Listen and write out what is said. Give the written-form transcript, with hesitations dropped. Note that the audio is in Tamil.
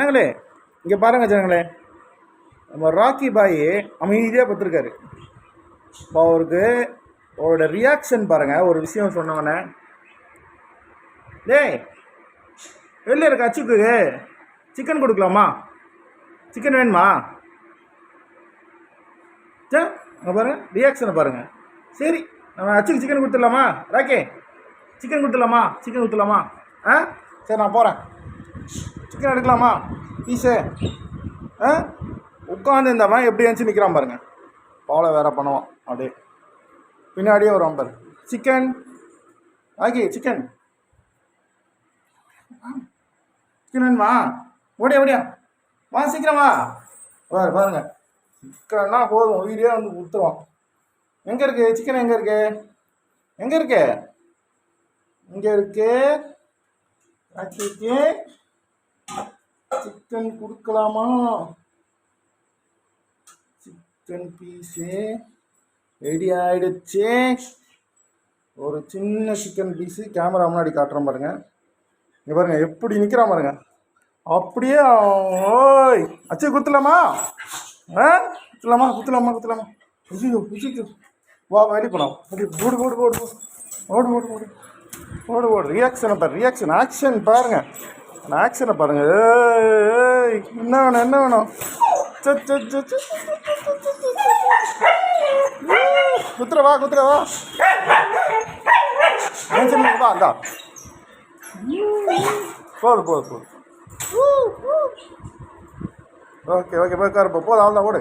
ஜனங்களே இங்கே பாருங்க ஜனங்களே, நம்ம ராக்கி பாய் அமைதியாக பார்த்துருக்காரு. இப்போ அவரோட ரியாக்ஷன் பாருங்கள். ஒரு விஷயம் சொன்னவொடனே, டேய் வெளில இருக்க அச்சுக்கு சிக்கன் கொடுக்கலாமா, சிக்கன் வேணுமா, சே அங்கே பாருங்கள் ரியாக்ஷனை பாருங்கள். சரி நம்ம அச்சுக்கு சிக்கன் கொடுத்துடலாமா, ராக்கே சிக்கன் கொடுத்துடலாமா ஆ சரி நான் போகிறேன், சிக்கன் எடுக்கலாமா பீஸு உட்காந்து இந்தவன் எப்படி எழுந்துச்சு நிற்கிறான் பாருங்கள். ஃபாலோ வேறு பண்ணுவான், அப்படியே பின்னாடியே வருவான் பாரு. சிக்கன் ராக்கி சிக்கன் வேணுமா, ஓடியா வா சீக்கிரமா பாருங்க. சிக்கன்னா போதும் உயிரே வந்து கொடுத்துருவான். எங்கே இருக்கு சிக்கன், எங்கே இருக்கு ராக்கிக்கு சிக்கன் கொடுக்கலாமா, சிக்கன் பீஸு ரெடி ஆகிடுச்சு. ஒரு சின்ன சிக்கன் பீஸு கேமரா முன்னாடி காட்டுறோம் பாருங்கள். இங்கே பாருங்கள் எப்படி நிற்கிறான் பாருங்க. அப்படியே ஓய் அச்சு குத்துலாமா குத்துலாமா ஐயோ வா வெளி போலாம். ஓடு ரியாக்ஷனை பாரு, ரியாக்ஷன் ஆக்ஷன் பாருங்கள். அந்த ஆக்ஷனை பாருங்கள். ஏய் என்ன வேணும் குத்துறவா வா அந்தா போது ஓகே போய் கார் போதும் அவ்வளோதான் ஓடு.